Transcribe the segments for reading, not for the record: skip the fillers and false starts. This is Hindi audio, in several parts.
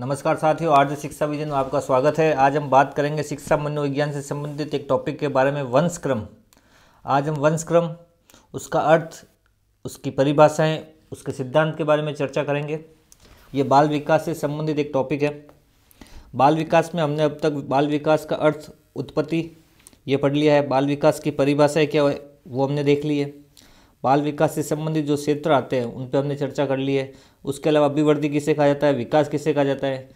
नमस्कार साथियों, आर्य शिक्षा विजन में आपका स्वागत है। आज हम बात करेंगे शिक्षा मनोविज्ञान से संबंधित एक टॉपिक के बारे में, वंशक्रम। आज हम वंशक्रम, उसका अर्थ, उसकी परिभाषाएं, उसके सिद्धांत के बारे में चर्चा करेंगे। ये बाल विकास से संबंधित एक टॉपिक है। बाल विकास में हमने अब तक बाल विकास का अर्थ, उत्पत्ति ये पढ़ लिया है। बाल विकास की परिभाषाएं क्या है वो हमने देख ली है। बाल विकास से संबंधित जो क्षेत्र आते हैं उन पर हमने चर्चा कर ली है। उसके अलावा अभिवृद्धि किसे कहा जाता है, विकास किसे कहा जाता है,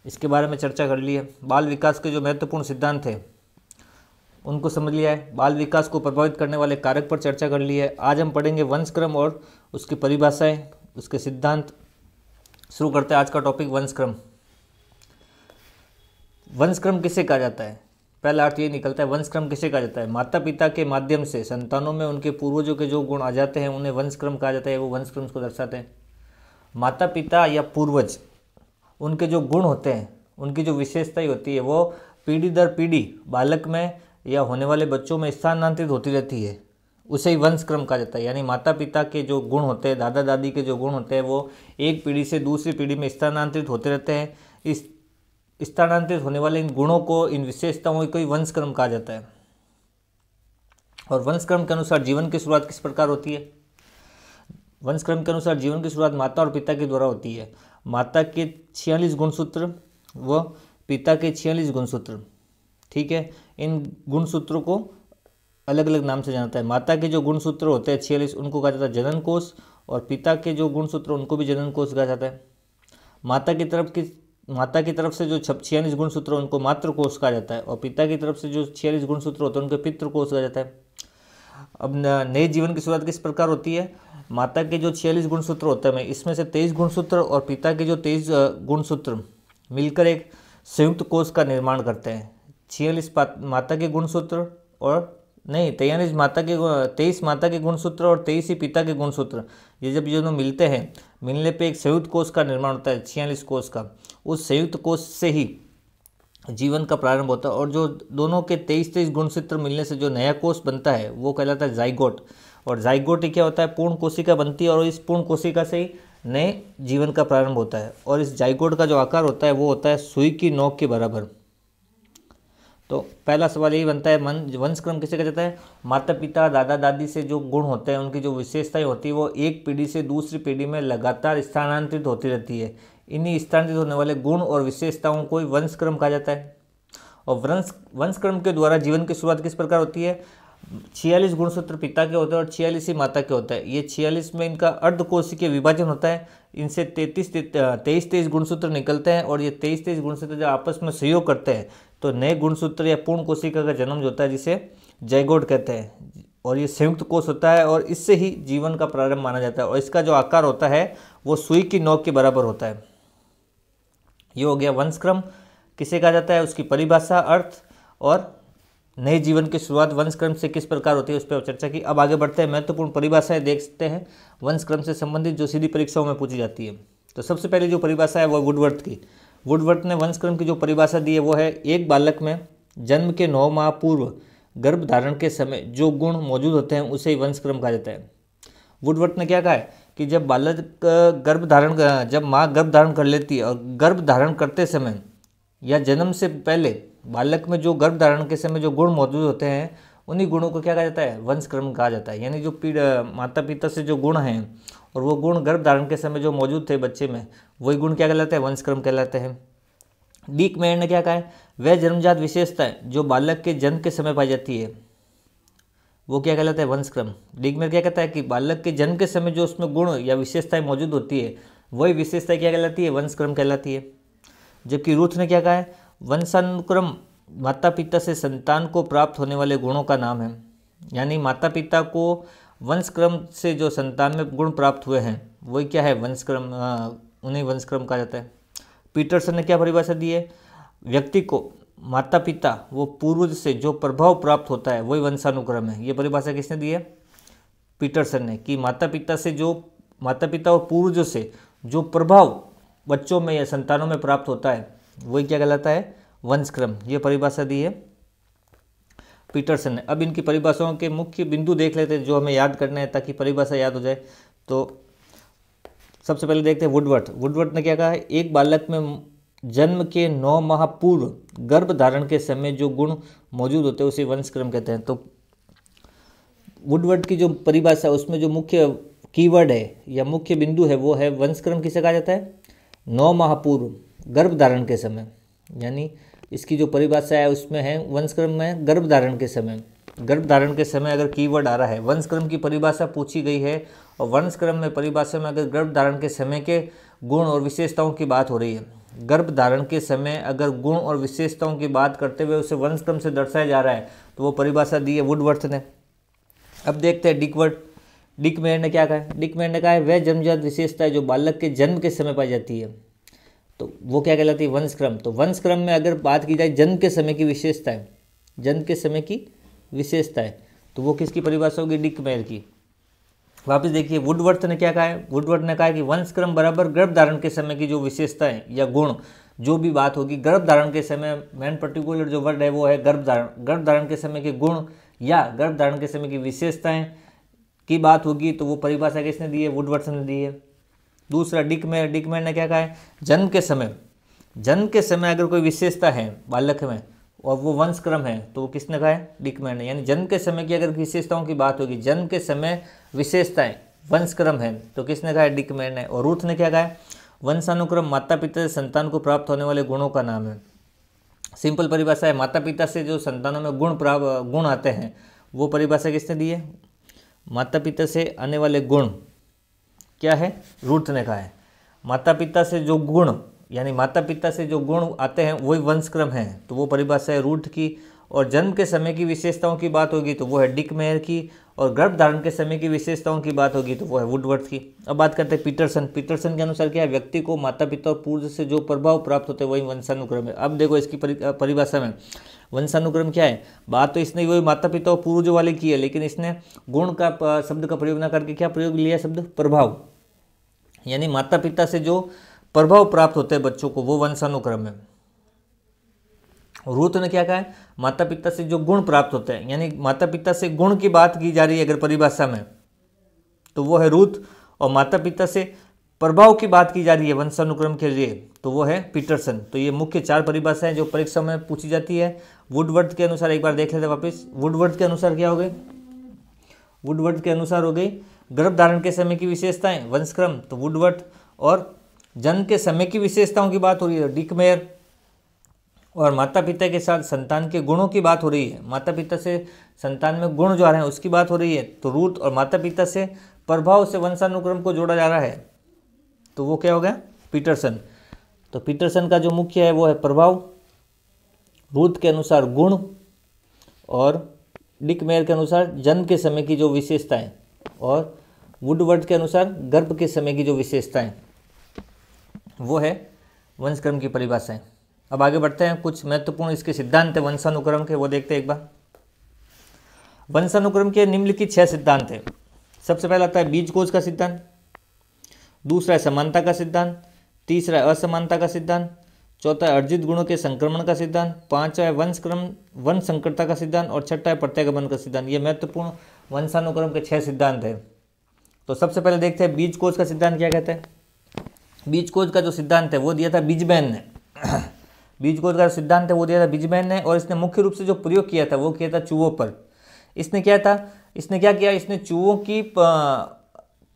इसके बारे में चर्चा कर ली है। बाल विकास के जो महत्वपूर्ण सिद्धांत हैं उनको समझ लिया है। बाल विकास को प्रभावित करने वाले कारक पर चर्चा कर ली है। आज हम पढ़ेंगे वंशक्रम और उसकी परिभाषाएं, उसके सिद्धांत। शुरू करते हैं आज का टॉपिक, वंशक्रम। वंशक्रम किसे कहा जाता है? पहला अर्थ ये निकलता है, वंशक्रम किसे कहा जाता है? माता पिता के माध्यम से संतानों में उनके पूर्वजों के जो गुण आ जाते हैं उन्हें वंशक्रम कहा जाता है। वो वंशक्रम को दर्शाते हैं। माता पिता या पूर्वज, उनके जो गुण होते हैं, उनकी जो विशेषताएं होती है, वो पीढ़ी दर पीढ़ी बालक में या होने वाले बच्चों में स्थानांतरित होती रहती है। उसे ही वंशक्रम कहा जाता है। यानी माता पिता के जो गुण होते हैं, दादा दादी के जो गुण होते हैं, वो एक पीढ़ी से दूसरी पीढ़ी में स्थानांतरित होते रहते हैं। इस स्थानांतरित होने वाले इन गुणों को, इन विशेषताओं को ही वंशक्रम कहा जाता है। और वंशक्रम के अनुसार जीवन की शुरुआत किस प्रकार होती है? वंशक्रम के अनुसार जीवन की शुरुआत माता और पिता के द्वारा होती है। माता के 46 गुणसूत्र व पिता के 46 गुणसूत्र, ठीक है। इन गुणसूत्रों को अलग अलग नाम से जानता है। माता के जो गुणसूत्र होते हैं 46, उनको कहा जाता है जनन कोष, और पिता के जो गुणसूत्र उनको भी जनन कोष कहा जाता है। माता की तरफ से जो 46 गुणसूत्र उनको मातृ कोष कहा जाता है, और पिता की तरफ से जो 46 गुणसूत्र होते हैं उनको पितृ कोष कहा जाता है। अब नए जीवन की शुरुआत किस प्रकार होती है? माता के जो 46 गुणसूत्र होते हैं, इसमें से 23 गुणसूत्र और पिता के जो 23 गुणसूत्र मिलकर एक संयुक्त कोष का निर्माण करते हैं। 46 माता के गुणसूत्र और नहीं 23 माता के गुणसूत्र और 23 ही पिता के गुणसूत्र, ये जब दोनों मिलते हैं, मिलने पे एक संयुक्त कोष का निर्माण होता है, 46 कोष का। उस संयुक्त कोष से ही जीवन का प्रारंभ होता है। और जो दोनों के 23 गुणसूत्र मिलने से जो नया कोष बनता है वो कहलाता है जाइगोट। और जाइगोट क्या होता है? पूर्ण कोशिका बनती है, और इस पूर्ण कोशिका से ही नए जीवन का प्रारंभ होता है। और इस जाइगोट का जो आकार होता है वो होता है सुई की नोक के बराबर। तो पहला सवाल यही बनता है, वंशक्रम किसे कहा जाता है? माता पिता दादा दादी से जो गुण होते हैं, उनकी जो विशेषताएं होती है, वो एक पीढ़ी से दूसरी पीढ़ी में लगातार स्थानांतरित होती रहती है। इन्हीं स्थानांतरित होने वाले गुण और विशेषताओं को ही वंशक्रम कहा जाता है। और वंशक्रम के द्वारा जीवन की शुरुआत किस प्रकार होती है? 46 गुणसूत्र पिता के होते हैं और 46 ही माता के होते हैं। ये 46 में इनका अर्धकोशिकीय विभाजन होता है। इनसे 23 गुणसूत्र निकलते हैं, और ये 23 गुणसूत्र जब आपस में सहयोग करते हैं तो नए गुणसूत्र या पूर्ण कोशिका का जन्म होता है, जिसे जाइगोट कहते हैं। और ये संयुक्त कोष होता है, और इससे ही जीवन का प्रारंभ माना जाता है। और इसका जो आकार होता है वो सुई की नोक के बराबर होता है। ये हो गया वंशक्रम किसे कहा जाता है, उसकी परिभाषा, अर्थ, और नए जीवन की शुरुआत वंशक्रम से किस प्रकार होती है उस पर चर्चा की। अब आगे बढ़ते हैं, महत्वपूर्ण परिभाषाएं देखते हैं वंशक्रम से संबंधित, जो सीधी परीक्षाओं में पूछी जाती है। तो सबसे पहले जो परिभाषा है वो वुडवर्थ की। वुडवर्थ ने वंशक्रम की जो परिभाषा दी है वो है, एक बालक में जन्म के 9 माह पूर्व गर्भ धारण के समय जो गुण मौजूद होते हैं उसे ही वंशक्रम कहा जाता है। वुडवर्थ ने क्या कहा है कि जब माँ गर्भ धारण कर लेती है, और गर्भ धारण करते समय या जन्म से पहले बालक में जो गर्भ धारण के समय जो गुण मौजूद होते हैं, उन्हीं गुणों को क्या कहा जाता है? वंशक्रम कहा जाता है। यानी जो माता पिता से जो गुण हैं, और वो गुण गर्भ धारण के समय जो मौजूद थे बच्चे में, वही गुण क्या कहलाते हैं? वंशक्रम कहलाते हैं। डीक मेयर ने क्या कहा है? वह जन्मजात विशेषताएं जो बालक के जन्म के समय पाई जाती है वो क्या कहलाता है? वंशक्रम। डीक मेयर क्या कहता है कि बालक के जन्म के समय जो उसमें गुण या विशेषताएं मौजूद होती है, वही विशेषताएं क्या कहलाती है? वंशक्रम कहलाती है। जबकि रूथ ने क्या कहा है? वंशानुक्रम माता पिता से संतान को प्राप्त होने वाले गुणों का नाम है। यानी माता पिता को वंशक्रम से जो संतान में गुण प्राप्त हुए हैं वही क्या है? वंशक्रम, उन्हें वंशक्रम कहा जाता है। पीटरसन ने क्या परिभाषा दी है? व्यक्ति को माता पिता वो पूर्वज से जो प्रभाव प्राप्त होता है वही वंशानुक्रम है। ये परिभाषा किसने दी है? पीटरसन ने। कि माता पिता और पूर्वजों से जो प्रभाव बच्चों में या संतानों में प्राप्त होता है वही क्या कहलाता है? वंशक्रम। ये परिभाषा दी है पीटरसन ने। अब इनकी परिभाषाओं के मुख्य बिंदु देख लेते हैं जो हमें याद करना है, ताकि परिभाषा याद हो जाए। तो सबसे पहले देखते हैं वुडवर्थ ने क्या कहा है? एक बालक में जन्म के 9 माह पूर्व गर्भ धारण के समय जो गुण मौजूद होते हैं उसे वंशक्रम कहते हैं। तो वुडवर्ड की जो परिभाषा उसमें जो मुख्य कीवर्ड है या मुख्य बिंदु है वो है वंशक्रम किसे कहा जाता है? 9 माह पूर्व गर्भ धारण के समय, यानी इसकी जो परिभाषा है उसमें है वंशक्रम में गर्भ धारण के समय। गर्भ धारण के समय अगर कीवर्ड आ रहा है, वंशक्रम की परिभाषा पूछी गई है और वंशक्रम में परिभाषा में अगर गर्भ धारण के समय के गुण और विशेषताओं की बात हो रही है, गर्भ धारण के समय अगर गुण और विशेषताओं की बात करते हुए उसे वंशक्रम से दर्शाया जा रहा है तो वो परिभाषा दी है वुडवर्थ ने। अब देखते हैं डिकमेयर ने क्या कहा है। डिकमेयर ने कहा है वह जन्मजात विशेषता है जो बालक के जन्म के समय पाई जाती है, तो वो क्या कहलाती है? वंशक्रम। तो वंशक्रम में अगर बात की जाए जन्म के समय की विशेषताएं, जन्म के समय की विशेषताएं, तो वो किसकी परिभाषा होगी? डिकमेयर की। वापस देखिए वुडवर्थ ने क्या कहा है। वुडवर्थ ने कहा कि वंशक्रम बराबर गर्भ धारण के समय की जो विशेषताएं या गुण जो भी बात होगी, गर्भ धारण के समय मेन पर्टिकुलर जो वर्ड है वो है गर्भ धारण के समय के गुण या गर्भ धारण के समय की विशेषताएं की बात होगी, तो वो परिभाषा किसने दी है? वुडवर्थ ने दी है। दूसरा डिकमेयर ने क्या कहा है? जन्म के समय अगर कोई विशेषता है बालक में और वो वंशक्रम है तो वो किसने कहा है? डिकमेयर ने। यानी जन्म के समय की अगर विशेषताओं की बात होगी, जन्म के समय विशेषताएं वंशक्रम है तो किसने कहा है? डिकमेयर ने। और रूथ ने क्या कहा है? वंशानुक्रम माता पिता से संतान को प्राप्त होने वाले गुणों का नाम है। सिंपल परिभाषा है, माता पिता से जो संतानों में गुण आते हैं वो परिभाषा किसने दी है? माता पिता से आने वाले गुण क्या है? रूथ ने कहा है। माता पिता से जो गुण, यानी माता पिता से जो गुण आते हैं वही वंशक्रम है, तो वो परिभाषा है रूथ की। और जन्म के समय की विशेषताओं की बात होगी तो वो है डिकमेयर की, और गर्भ धारण के समय की विशेषताओं की बात होगी तो वो है वुडवर्थ की। अब बात करते हैं पीटरसन के अनुसार क्या है? व्यक्ति को माता पिता और पूर्व से जो प्रभाव प्राप्त होते हैं वही वंशानुक्रम है। अब देखो इसकी परिभाषा में वंशानुक्रम क्या है? बात तो इसने वही माता पिता और पूर्वजों वाले की है, लेकिन इसने गुण का शब्द का प्रयोग ना करके क्या प्रयोग लिया? शब्द प्रभाव। यानी माता पिता से जो प्रभाव प्राप्त होते हैं बच्चों को वो वंशानुक्रम है। रूथ ने क्या कहा है? माता पिता से जो गुण प्राप्त होते हैं, यानी माता पिता से गुण की बात की जा रही है अगर परिभाषा में तो वो है रूथ, और माता पिता से प्रभाव की बात की जा रही है वंशानुक्रम के लिए तो वो है पीटरसन। तो ये मुख्य 4 परिभाषाएं जो परीक्षा में पूछी जाती है। वुडवर्थ के अनुसार एक बार देख लेते हैं वापस। वुडवर्थ के अनुसार क्या हो गए? वुडवर्थ के अनुसार हो गई गर्भ धारण के समय की विशेषताएं वंशक्रम, तो वुडवर्थ। और जन्म के समय की विशेषताओं की बात हो रही है डिकमेयर। और माता पिता के साथ संतान के गुणों की बात हो रही है, माता पिता से संतान में गुण जो आ रहे हैं उसकी बात हो रही है तो रूथ। और माता पिता से प्रभाव से वंशानुक्रम को जोड़ा जा रहा है तो वो क्या हो गया? पीटरसन। तो पीटरसन का जो मुख्य है वो है प्रभाव, रूथ के अनुसार गुण, और डिकमेयर के अनुसार जन्म के समय की जो विशेषताएं, और वुडवर्थ के अनुसार गर्भ के समय की जो विशेषताएं, वो है वंशक्रम की परिभाषाएं। अब आगे बढ़ते हैं, कुछ महत्वपूर्ण इसके सिद्धांत है वंशानुक्रम के, वो देखते हैं एक बार। वंशानुक्रम के निम्नलिखित 6 सिद्धांत है। सबसे पहला आता है बीजकोश का सिद्धांत, दूसरा है समानता का सिद्धांत, तीसरा है असमानता का सिद्धांत, चौथा है अर्जित गुणों के संक्रमण का सिद्धांत, पांचवा है वंश संकरता का सिद्धांत, और छठा है प्रत्यागमन का सिद्धांत। ये महत्वपूर्ण वंशानुक्रम के 6 सिद्धांत है। तो सबसे पहले देखते हैं बीजकोश का सिद्धांत क्या कहता है। बीजकोश का जो सिद्धांत है वो दिया था बिजबैन ने। बीजकोश का सिद्धांत है वो दिया था बिजबैन ने, और इसने मुख्य रूप से जो प्रयोग किया था वो किया था चूहों पर। इसने क्या किया? इसने चूहों की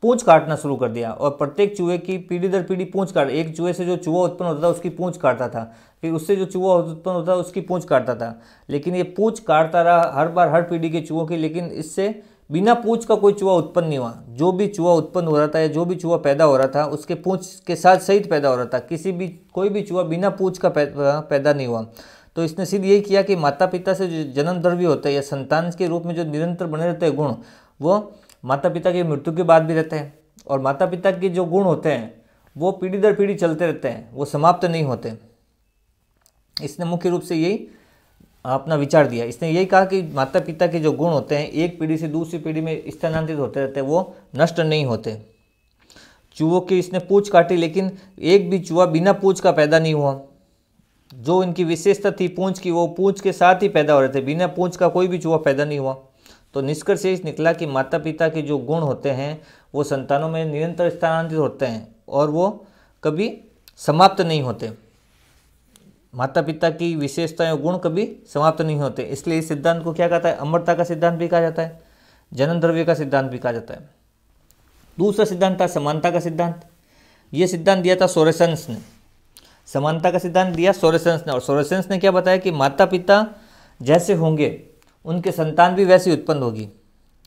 पूंछ काटना शुरू कर दिया, और प्रत्येक चूहे की पीढ़ी दर पीढ़ी पूंछ काट, एक चूहे से जो चूहा उत्पन्न होता था उसकी पूंछ काटता था, फिर उससे जो चूहा उत्पन्न होता था उसकी पूंछ काटता था। लेकिन ये पूंछ काटता रहा हर बार हर पीढ़ी के चूहों की, लेकिन इससे बिना पूंछ का कोई चूहा उत्पन्न नहीं हुआ। जो भी चूहा उत्पन्न हो रहा था या जो भी चूहा पैदा हो रहा था उसके पूंछ के साथ सहित पैदा हो रहा था, कोई भी चूहा बिना पूंछ का पैदा नहीं हुआ। तो इसने सिद्ध यही किया कि माता पिता से जो जन्म द्रव्य होता है या संतान के रूप में जो निरंतर बने रहते हैं गुण, वो माता पिता की मृत्यु के बाद भी रहते हैं, और माता पिता के जो गुण होते हैं वो पीढ़ी दर पीढ़ी चलते रहते हैं, वो समाप्त नहीं होते। इसने मुख्य रूप से यही अपना विचार दिया। इसने यही कहा कि माता पिता के जो गुण होते हैं एक पीढ़ी से दूसरी पीढ़ी में स्थानांतरित होते रहते हैं, वो नष्ट नहीं होते। चूहों की इसने पूंछ काटी, लेकिन एक भी चूहा बिना पूंछ का पैदा नहीं हुआ। जो इनकी विशेषता थी पूंछ की, वो पूंछ के साथ ही पैदा हो रहे थे, बिना पूंछ का कोई भी चूहा पैदा नहीं हुआ। तो निष्कर्ष ये निकला कि माता पिता के जो गुण होते हैं वो संतानों में निरंतर स्थानांतरित होते हैं और वो कभी समाप्त नहीं होते। माता पिता की विशेषताएं और गुण कभी समाप्त नहीं होते, इसलिए इस सिद्धांत को क्या कहता है, अमरता का सिद्धांत भी कहा जाता है, जन्म द्रव्य का सिद्धांत भी कहा जाता है। दूसरा सिद्धांत था समानता का सिद्धांत। यह सिद्धांत दिया था सोरेसेंस ने। समानता का सिद्धांत दिया सोरेसेंस ने, और सोरेसेंस ने क्या बताया कि माता पिता जैसे होंगे उनके संतान भी वैसी उत्पन्न होगी,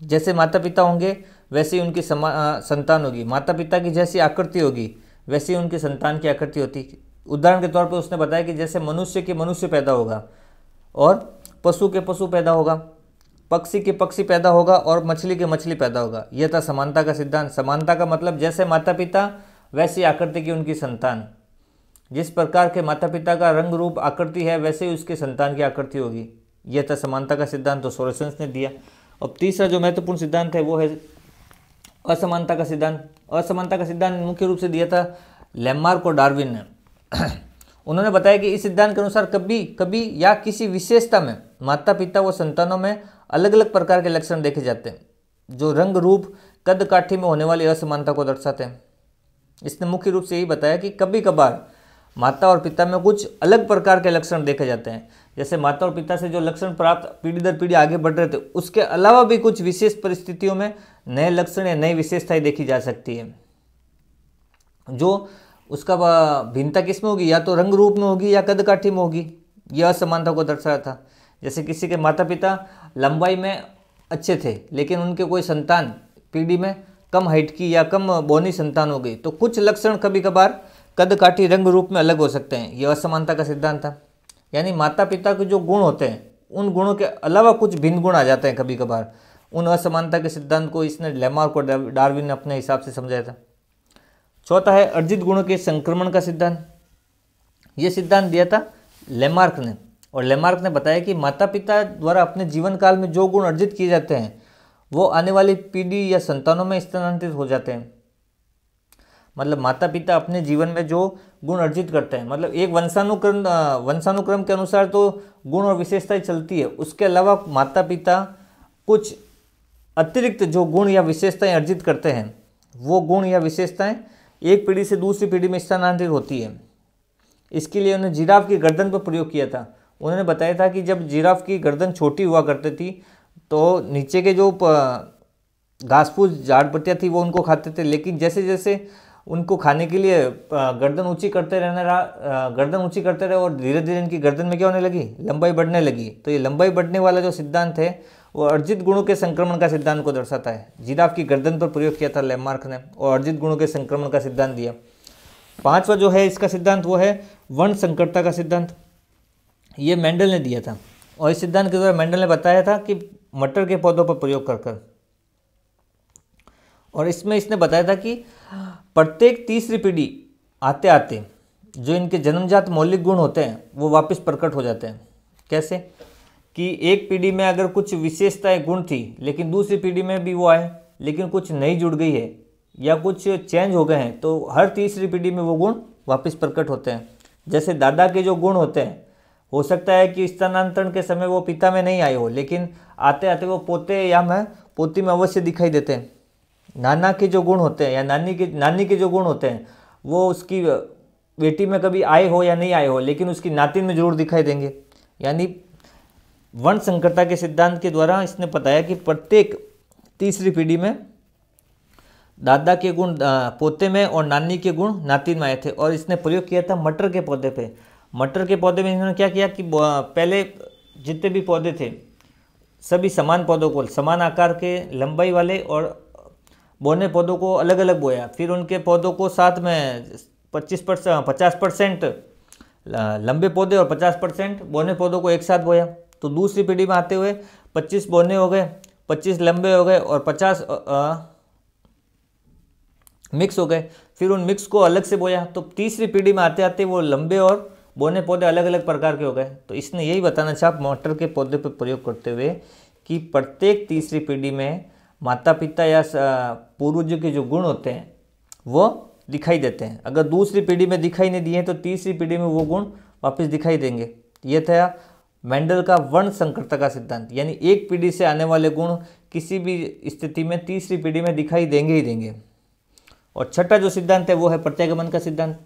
जैसे माता पिता होंगे वैसे ही उनकी संतान होगी, माता पिता की जैसी आकृति होगी वैसे ही उनकी संतान की आकृति होती। उदाहरण के तौर पर उसने बताया कि जैसे मनुष्य के मनुष्य पैदा होगा और पशु के पशु पैदा होगा, पक्षी के पक्षी पैदा होगा और मछली के मछली पैदा होगा। यह था समानता का सिद्धांत। समानता का मतलब जैसे माता पिता वैसी आकृति की उनकी संतान, जिस प्रकार के माता पिता का रंग रूप आकृति है वैसे ही उसके संतान की आकृति होगी। यह था समानता का सिद्धांत, तो सोरेसेंस ने दिया। अब तीसरा जो महत्वपूर्ण सिद्धांत है वो है असमानता का सिद्धांत। असमानता का सिद्धांत मुख्य रूप से दिया था लैमार्क और डार्विन ने। उन्होंने बताया कि इस सिद्धांत के अनुसार कभी कभी या किसी विशेषता में माता पिता व संतानों में अलग अलग प्रकार के लक्षण देखे जाते हैं, जो रंग रूप कद काठी में होने वाली असमानता को दर्शाते हैं। इसने मुख्य रूप से यही बताया कि कभी कभार माता और पिता में कुछ अलग प्रकार के लक्षण देखे जाते हैं, जैसे माता और पिता से जो लक्षण प्राप्त पीढ़ी दर पीढ़ी आगे बढ़ रहे थे, उसके अलावा भी कुछ विशेष परिस्थितियों में नए लक्षण या नई विशेषताएं देखी जा सकती है। जो उसका भिन्नता किस में होगी, या तो रंग रूप में होगी या कद काठी में होगी। यह असमानता को दर्शाया था। जैसे किसी के माता पिता लंबाई में अच्छे थे लेकिन उनके कोई संतान पीढ़ी में कम हाइट की या कम बौनी संतान हो गई, तो कुछ लक्षण कभी कभार कद काठी रंग रूप में अलग हो सकते हैं। यह असमानता का सिद्धांत था। यानी माता पिता के जो गुण होते हैं उन गुणों के अलावा कुछ भिन्न गुण आ जाते हैं कभी कभार। उन असमानता के सिद्धांत को इसने लैमार्क और डार्विन ने अपने हिसाब से समझाया था। चौथा है अर्जित गुणों के संक्रमण का सिद्धांत। यह सिद्धांत दिया था लैमार्क ने, और लैमार्क ने बताया कि माता पिता द्वारा अपने जीवन काल में जो गुण अर्जित किए जाते हैं वो आने वाली पीढ़ी या संतानों में स्थानांतरित हो जाते हैं। मतलब माता पिता अपने जीवन में जो गुण अर्जित करते हैं, मतलब एक वंशानुक्रम के अनुसार तो गुण और विशेषताएं चलती है, उसके अलावा माता पिता कुछ अतिरिक्त जो गुण या विशेषताएं अर्जित करते हैं, वो गुण या विशेषताएं एक पीढ़ी से दूसरी पीढ़ी में स्थानांतरित होती है। इसके लिए उन्होंने जिराफ की गर्दन पर प्रयोग किया था। उन्होंने बताया था कि जब जिराफ की गर्दन छोटी हुआ करती थी तो नीचे के जो घास फूस झाड़ पत्तियाँ थी वो उनको खाते थे, लेकिन जैसे जैसे उनको खाने के लिए गर्दन ऊंची करते रहे और धीरे धीरे इनकी गर्दन में क्या होने लगी, लंबाई बढ़ने लगी। तो ये लंबाई बढ़ने वाला जो सिद्धांत है वो अर्जित गुणों के संक्रमण का सिद्धांत को दर्शाता है। जिराफ की गर्दन पर प्रयोग किया था लैमार्क ने और अर्जित गुणों के संक्रमण का सिद्धांत दिया। पांचवा जो है इसका सिद्धांत वो है वर्ण संकरता का सिद्धांत। ये मेंडल ने दिया था, और इस सिद्धांत के द्वारा मेंडल ने बताया था कि मटर के पौधों पर प्रयोग कर और इसमें इसने बताया था कि प्रत्येक तीसरी पीढ़ी आते आते जो इनके जन्मजात मौलिक गुण होते हैं वो वापस प्रकट हो जाते हैं। कैसे कि एक पीढ़ी में अगर कुछ विशेषताएं गुण थी लेकिन दूसरी पीढ़ी में भी वो आए लेकिन कुछ नई जुड़ गई है या कुछ चेंज हो गए हैं, तो हर तीसरी पीढ़ी में वो गुण वापस प्रकट होते हैं। जैसे दादा के जो गुण होते हैं, हो सकता है कि स्थानांतरण के समय वो पिता में नहीं आए हो, लेकिन आते आते वो पोते या पोती में अवश्य दिखाई देते हैं। नाना के जो गुण होते हैं या नानी के जो गुण होते हैं वो उसकी बेटी में कभी आए हो या नहीं आए हो, लेकिन उसकी नातिन में जरूर दिखाई देंगे। यानी वर्ण संकरता के सिद्धांत के द्वारा इसने बताया कि प्रत्येक तीसरी पीढ़ी में दादा के गुण पोते में और नानी के गुण नातिन में आए थे। और इसने प्रयोग किया था मटर के पौधे पे। मटर के पौधे में इन्होंने क्या किया कि पहले जितने भी पौधे थे सभी समान पौधों को, समान आकार के लंबाई वाले और बोने पौधों को अलग अलग बोया। फिर उनके पौधों को साथ में 50% लंबे पौधे और 50% बोने पौधों को एक साथ बोया। तो दूसरी पीढ़ी में आते हुए 25 बोने हो गए, 25 लंबे हो गए और 50 मिक्स हो गए। फिर उन मिक्स को अलग से बोया। तो तीसरी पीढ़ी में आते आते वो लंबे और बोने पौधे अलग अलग प्रकार के हो गए। तो इसने यही बताना चाहा मटर के पौधे पर प्रयोग करते हुए कि प्रत्येक तीसरी पीढ़ी में माता पिता या पूर्वजों के जो गुण होते हैं वो दिखाई देते हैं। अगर दूसरी पीढ़ी में दिखाई नहीं दिए तो तीसरी पीढ़ी में वो गुण वापस दिखाई देंगे। ये था मेंडल का वर्ण संकरता का सिद्धांत। यानी एक पीढ़ी से आने वाले गुण किसी भी स्थिति में तीसरी पीढ़ी में दिखाई देंगे ही देंगे। और छठा जो सिद्धांत है वो है प्रत्यागमन का सिद्धांत।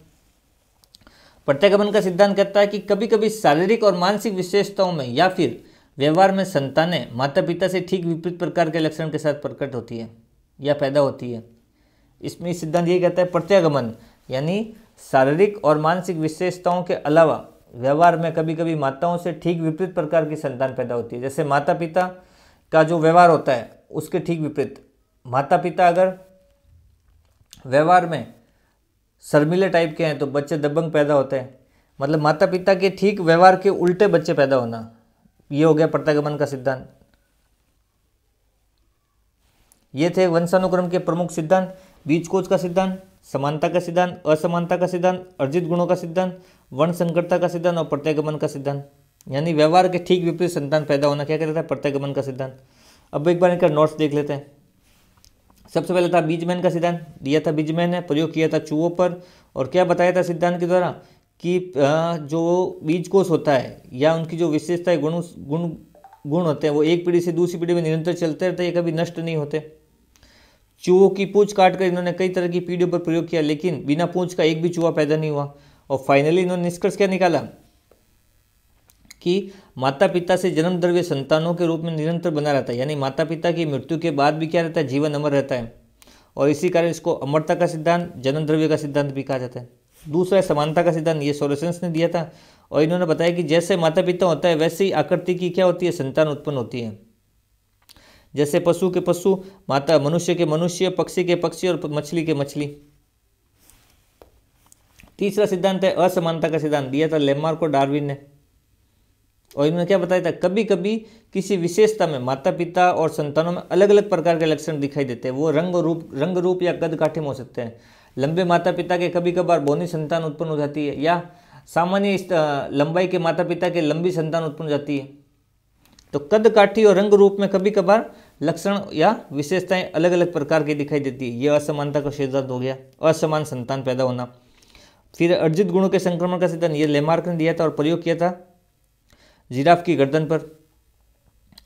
प्रत्यागमन का सिद्धांत कहता है कि कभी कभी शारीरिक और मानसिक विशेषताओं में या फिर व्यवहार में संतानें माता पिता से ठीक विपरीत प्रकार के लक्षण के साथ प्रकट होती है या पैदा होती है। इसमें सिद्धांत ये कहता है प्रत्यागमन यानी शारीरिक और मानसिक विशेषताओं के अलावा व्यवहार में कभी कभी माताओं से ठीक विपरीत प्रकार की संतान पैदा होती है। जैसे माता पिता का जो व्यवहार होता है उसके ठीक विपरीत, माता पिता अगर व्यवहार में शर्मीले टाइप के हैं तो बच्चे दबंग पैदा होते हैं, मतलब माता पिता के ठीक व्यवहार के उल्टे बच्चे पैदा होना, ये हो गया प्रत्यागमन का सिद्धांत। ये थे वंशानुक्रम के प्रमुख सिद्धांत। बीजकोश का सिद्धांत, समानता का सिद्धांत, असमानता का सिद्धांत, अर्जित गुणों का सिद्धांत, वर्ण संकरता का सिद्धांत और प्रत्यागमन का सिद्धांत, यानी व्यवहार के ठीक विपरीत संतान पैदा होना क्या कहता है, प्रत्यागमन का सिद्धांत। अब एक बार इनका नोट्स देख लेते हैं। सबसे पहले था बीजमैन का सिद्धांत, दिया था बीजमैन ने, प्रयोग किया था चूहों पर, और क्या बताया था सिद्धांत के द्वारा कि जो बीजकोश होता है या उनकी जो विशेषताएं गुण होते हैं वो एक पीढ़ी से दूसरी पीढ़ी में निरंतर चलते रहते हैं, ये कभी नष्ट नहीं होते। चूहों की पूंछ काटकर इन्होंने कई तरह की पीढ़ियों पर प्रयोग किया, लेकिन बिना पूंछ का एक भी चूहा पैदा नहीं हुआ। और फाइनली इन्होंने निष्कर्ष क्या निकाला कि माता पिता से जन्म द्रव्य संतानों के रूप में निरंतर बना रहता है, यानी माता पिता की मृत्यु के बाद भी क्या रहता है, जीवन अमर रहता है। और इसी कारण इसको अमरता का सिद्धांत, जन्म द्रव्य का सिद्धांत भी कहा जाता है। दूसरा है समानता का सिद्धांत, ये सोरेसेंस ने दिया था, और इन्होंने बताया कि जैसे माता पिता होता है वैसे ही आकृति की क्या होती है, संतान उत्पन्न होती है। जैसे पशु के पशु माता, मनुष्य के मनुष्य, पक्षी के पक्षी और मछली के मछली। तीसरा सिद्धांत है असमानता का सिद्धांत, दिया था लेमार्क और डार्विन ने, और इन्होंने क्या बताया था, कभी कभी किसी विशेषता में माता पिता और संतानों में अलग अलग प्रकार के लक्षण दिखाई देते हैं। वो रंग रूप या कद काठे में हो सकते हैं। लंबे माता पिता के कभी कभार बौनी संतान उत्पन्न हो जाती है, या सामान्य लंबाई के माता पिता के लंबी संतान उत्पन्न हो जाती है। तो कद काठी और रंग रूप में कभी कभार लक्षण या विशेषताएं अलग अलग प्रकार की दिखाई देती है। यह असमानता का सिद्धांत हो गया, असमान संतान पैदा होना। फिर अर्जित गुणों के संक्रमण का सिद्धांत, ये लेमार्क ने दिया था और प्रयोग किया था जिराफ की गर्दन पर,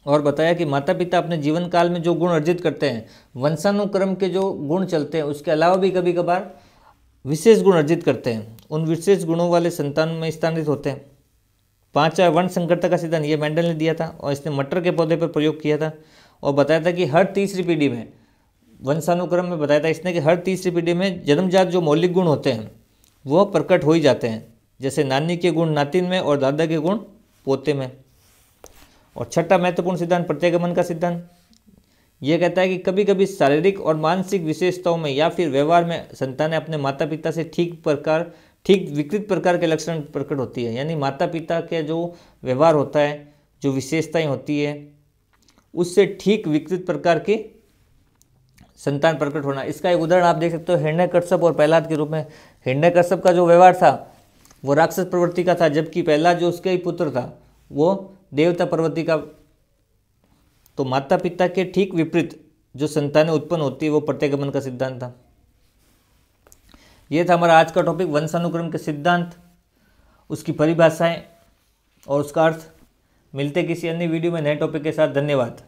और बताया कि माता पिता अपने जीवन काल में जो गुण अर्जित करते हैं, वंशानुक्रम के जो गुण चलते हैं उसके अलावा भी कभी कभार विशेष गुण अर्जित करते हैं, उन विशेष गुणों वाले संतान में स्थानित होते हैं। पांचवा वर्ण संकरता का सिद्धांत, ये मेंडल ने दिया था, और इसने मटर के पौधे पर प्रयोग किया था और बताया था कि हर तीसरी पीढ़ी में, वंशानुक्रम में बताया था इसने कि हर तीसरी पीढ़ी में जन्मजात जो मौलिक गुण होते हैं वो प्रकट हो ही जाते हैं, जैसे नानी के गुण नातिन में और दादा के गुण पोते में। और छठा महत्वपूर्ण सिद्धांत प्रत्यागमन का सिद्धांत, यह कहता है कि कभी कभी शारीरिक और मानसिक विशेषताओं में या फिर व्यवहार में संतानें अपने माता पिता से ठीक विकृत प्रकार के लक्षण प्रकट होती है, यानी माता पिता के जो व्यवहार होता है, जो विशेषताएं होती है, उससे ठीक विकृत प्रकार की संतान प्रकट होना। इसका एक उदाहरण आप देख सकते हो हिरण्यकश्यप और प्रहलाद के रूप में। हिरण्यकश्यप का जो व्यवहार था वो राक्षस प्रवृत्ति का था, जबकि प्रहलाद जो उसके ही पुत्र था वो देवता प्रवृत्ति का। तो माता पिता के ठीक विपरीत जो संतानें उत्पन्न होती है वो प्रत्यागमन का सिद्धांत था। ये था हमारा आज का टॉपिक, वंशानुक्रम के सिद्धांत, उसकी परिभाषाएं और उसका अर्थ। मिलते किसी अन्य वीडियो में नए टॉपिक के साथ। धन्यवाद।